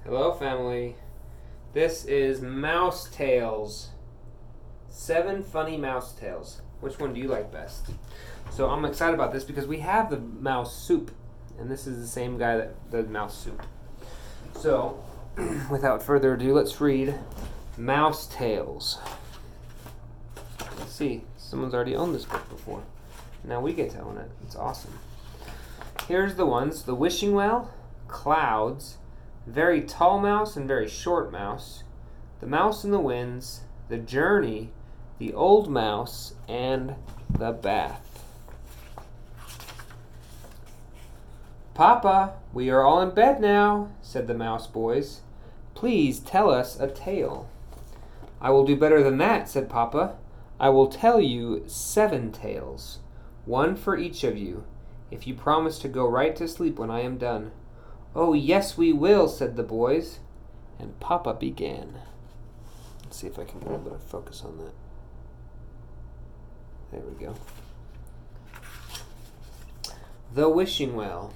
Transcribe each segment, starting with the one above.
Hello, family. This is Mouse Tales. 7 funny mouse tales. Which one do you like best? So I'm excited about this because we have the mouse soup. And this is the same guy that does mouse soup. So, without further ado, let's read Mouse Tales. Let's see. Someone's already owned this book before. Now we get to own it. It's awesome. Here's the ones. The Wishing Well, Clouds, Very Tall Mouse and Very Short Mouse, The Mouse in the Winds, The Journey, The Old Mouse, and The Bath. "Papa, we are all in bed now," said the mouse boys. "Please tell us a tale." "I will do better than that," said Papa. "I will tell you 7 tales, one for each of you, if you promise to go right to sleep when I am done." "Oh, yes, we will," said the boys. And Papa began. Let's see if I can get a little bit of focus on that. There we go. The Wishing Well.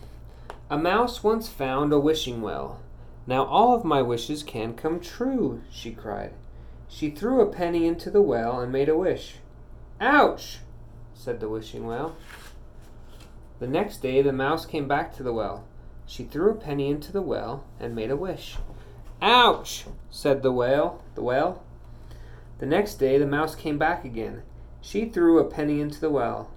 "A mouse once found a wishing well. Now all of my wishes can come true," she cried. She threw a penny into the well and made a wish. "Ouch!" said the wishing well. The next day the mouse came back to the well. She threw a penny into the well and made a wish. "Ouch!" said the well. The next day the mouse came back again. She threw a penny into the well.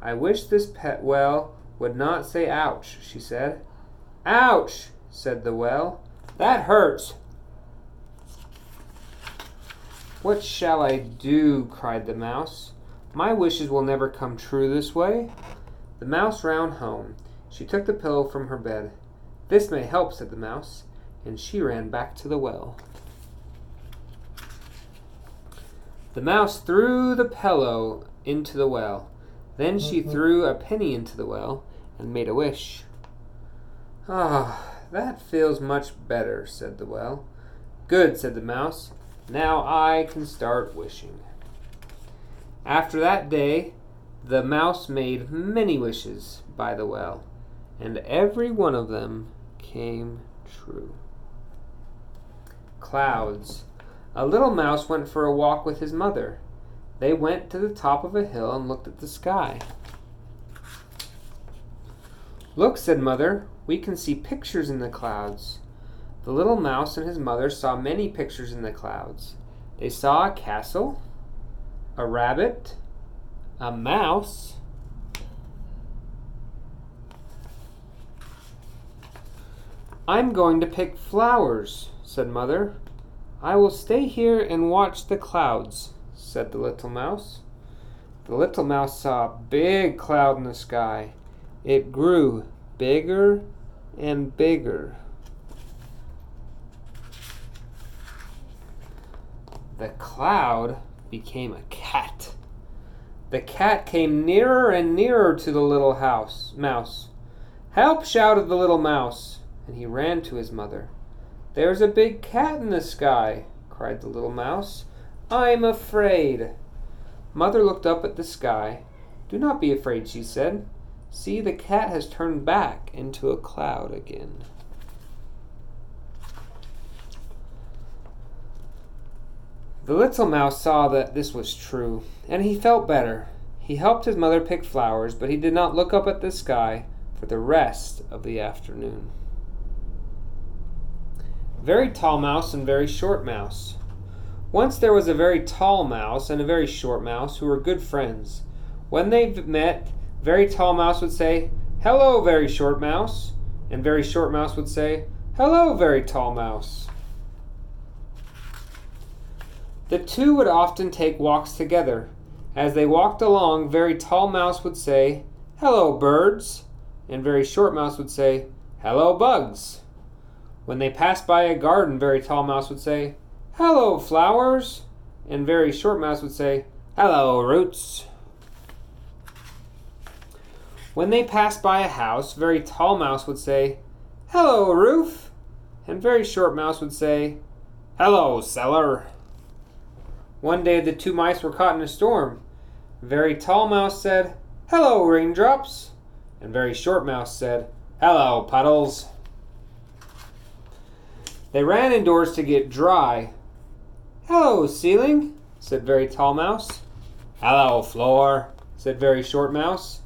"I wish this well would not say ouch," she said. "Ouch!" said the well. "That hurts." "What shall I do?" cried the mouse. "My wishes will never come true this way." The mouse ran home. She took the pillow from her bed. "This may help," said the mouse, and she ran back to the well. The mouse threw the pillow into the well. Then she threw a penny into the well and made a wish. "Ah, that feels much better," said the well. "Good," said the mouse. "Now I can start wishing." After that day, the mouse made many wishes by the well, and every one of them came true. Clouds. A little mouse went for a walk with his mother. They went to the top of a hill and looked at the sky. "Look," said Mother, "we can see pictures in the clouds." The little mouse and his mother saw many pictures in the clouds. They saw a castle, a rabbit, a mouse, "I'm going to pick flowers," said Mother. "I will stay here and watch the clouds," said the little mouse. The little mouse saw a big cloud in the sky. It grew bigger and bigger. The cloud became a cat. The cat came nearer and nearer to the little mouse. "Help!" shouted the little mouse, and he ran to his mother. "There's a big cat in the sky," cried the little mouse. "I'm afraid." Mother looked up at the sky. "Do not be afraid," she said. "See, the cat has turned back into a cloud again." The little mouse saw that this was true, and he felt better. He helped his mother pick flowers, but he did not look up at the sky for the rest of the afternoon. Very Tall Mouse and Very Short Mouse. Once there was a very tall mouse and a very short mouse who were good friends. When they met, Very Tall Mouse would say, "Hello, Very Short Mouse," and Very Short Mouse would say, "Hello, Very Tall Mouse." The two would often take walks together. As they walked along, Very Tall Mouse would say, "Hello, birds," and Very Short Mouse would say, "Hello, bugs." When they passed by a garden, Very Tall Mouse would say, "Hello, flowers," and Very Short Mouse would say, "Hello, roots." When they passed by a house, Very Tall Mouse would say, "Hello, roof," and Very Short Mouse would say, "Hello, cellar." One day the 2 mice were caught in a storm. Very Tall Mouse said, "Hello, raindrops," and Very Short Mouse said, "Hello, puddles." They ran indoors to get dry. "Hello, ceiling," said Very Tall Mouse. "Hello, floor," said Very Short Mouse.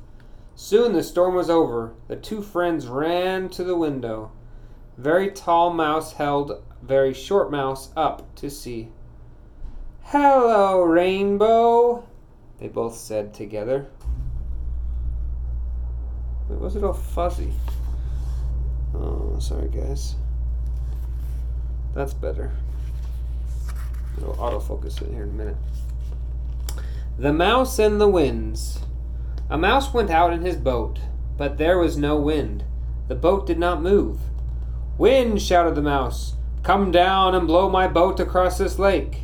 Soon the storm was over. The two friends ran to the window. Very Tall Mouse held Very Short Mouse up to see. "Hello, Rainbow," they both said together. Wait, was it all fuzzy? Oh, sorry guys. That's better. It'll autofocus it here in a minute. The Mouse and the Winds. A mouse went out in his boat, but there was no wind. The boat did not move. "Wind," shouted the mouse, "come down and blow my boat across this lake."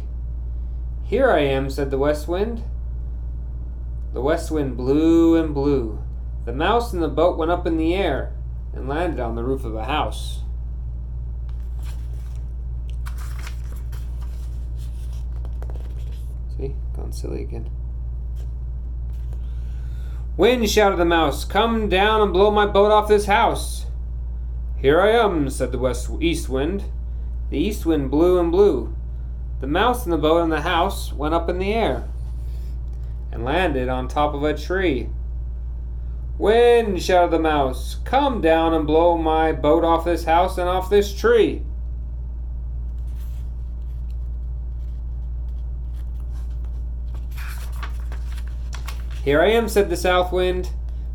"Here I am," said the west wind. The west wind blew and blew. The mouse and the boat went up in the air and landed on the roof of a house. See? Gone silly again. "Wind," shouted the mouse, "come down and blow my boat off this house." "Here I am," said the east wind. The east wind blew and blew. The mouse and the boat and the house went up in the air and landed on top of a tree. "Wind," shouted the mouse, "come down and blow my boat off this house and off this tree." "Here I am," said the south wind.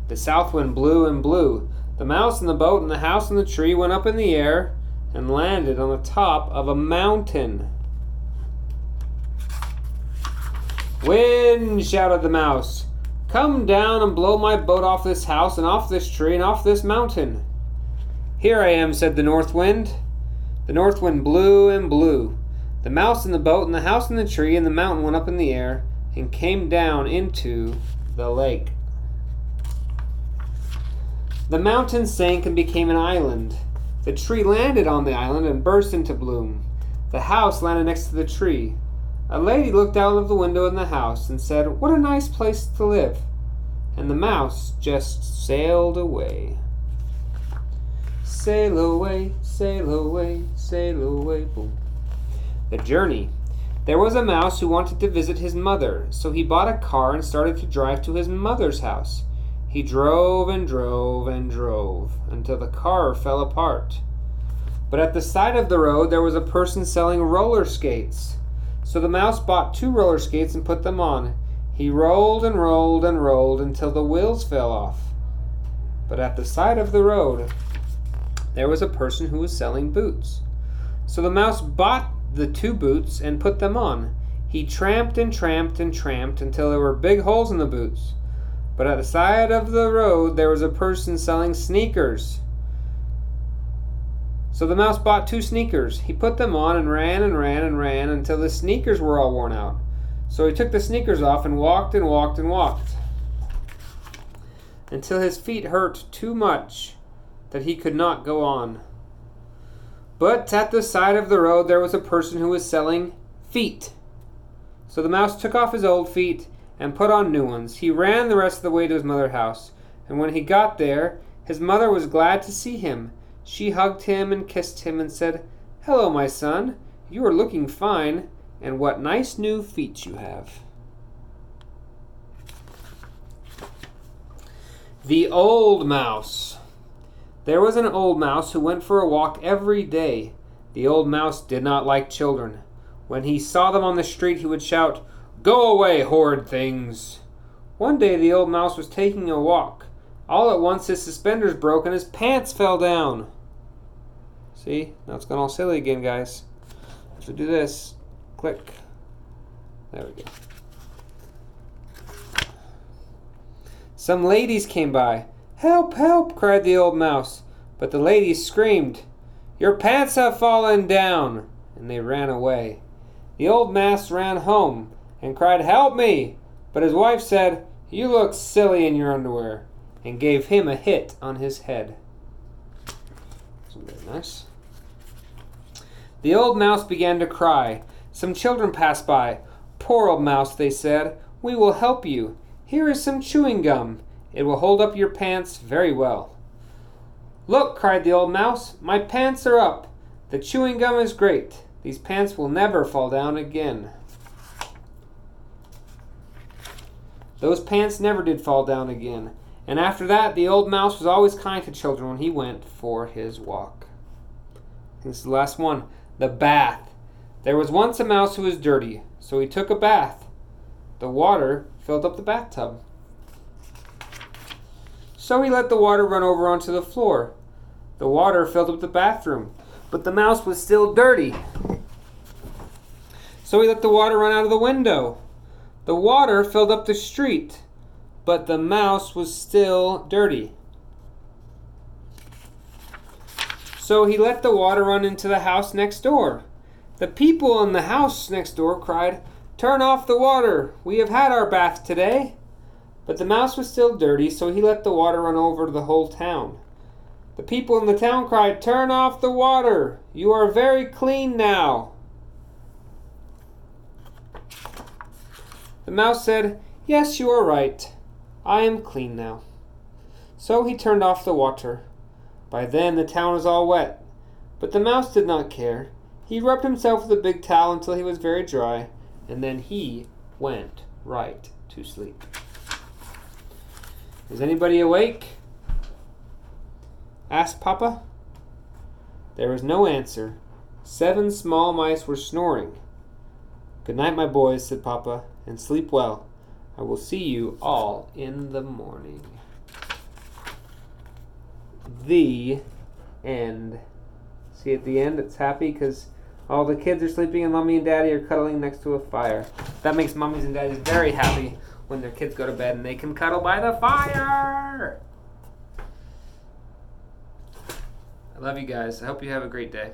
The south wind blew and blew. The mouse and the boat and the house and the tree went up in the air and landed on the top of a mountain. "Wind," shouted the mouse, "come down and blow my boat off this house and off this tree and off this mountain." "Here I am," said the north wind. The north wind blew and blew. The mouse and the boat and the house and the tree and the mountain went up in the air and came down into the lake. The mountain sank and became an island. The tree landed on the island and burst into bloom. The house landed next to the tree. A lady looked out of the window in the house and said, "What a nice place to live." And the mouse just sailed away. Sail away, sail away, sail away, boom. The journey. There was a mouse who wanted to visit his mother, so he bought a car and started to drive to his mother's house. He drove and drove and drove until the car fell apart. But at the side of the road there was a person selling roller skates. So the mouse bought 2 roller skates and put them on. He rolled and rolled and rolled until the wheels fell off. But at the side of the road there was a person who was selling boots. So the mouse bought the 2 boots and put them on. He tramped and tramped and tramped until there were big holes in the boots. But at the side of the road there was a person selling sneakers. So the mouse bought 2 sneakers. He put them on and ran and ran and ran until the sneakers were all worn out. So he took the sneakers off and walked and walked and walked until his feet hurt too much that he could not go on. But at the side of the road there was a person who was selling feet. So the mouse took off his old feet and put on new ones. He ran the rest of the way to his mother's house, and when he got there, his mother was glad to see him. She hugged him and kissed him and said, "Hello, my son. You are looking fine, and what nice new feet you have." The Old Mouse. There was an old mouse who went for a walk every day. The old mouse did not like children. When he saw them on the street, he would shout, "Go away, horrid things!" One day the old mouse was taking a walk. All at once his suspenders broke and his pants fell down. See? Now it's gone all silly again, guys. So do this. Click. There we go. Some ladies came by. "Help, help!" cried the old mouse. But the ladies screamed, "Your pants have fallen down!" And they ran away. The old mouse ran home and cried, "Help me!" But his wife said, "You look silly in your underwear," and gave him a hit on his head. That's very nice. The old mouse began to cry. Some children passed by. "Poor old mouse," they said, "we will help you. Here is some chewing gum. It will hold up your pants very well." "Look," cried the old mouse, "my pants are up. The chewing gum is great. These pants will never fall down again. Those pants never did fall down again. And after that, the old mouse was always kind to children when he went for his walk. This is the last one. The bath. There was once a mouse who was dirty, so he took a bath. The water filled up the bathtub. So he let the water run over onto the floor. The water filled up the bathroom, but the mouse was still dirty. So he let the water run out of the window. The water filled up the street, but the mouse was still dirty. So he let the water run into the house next door. The people in the house next door cried, "Turn off the water. We have had our bath today." But the mouse was still dirty, so he let the water run over the whole town. The people in the town cried, "Turn off the water. You are very clean now." The mouse said, "Yes, you are right. I am clean now." So he turned off the water. By then the town was all wet, but the mouse did not care. He rubbed himself with a big towel until he was very dry, and then he went right to sleep. Is anybody awake? Asked Papa. There was no answer. 7 small mice were snoring. "Good night, my boys," said Papa, "and sleep well. I will see you all in the morning." The end. See, at the end, it's happy because all the kids are sleeping and Mommy and Daddy are cuddling next to a fire. That makes Mommies and Daddies very happy when their kids go to bed and they can cuddle by the fire. I love you guys. I hope you have a great day.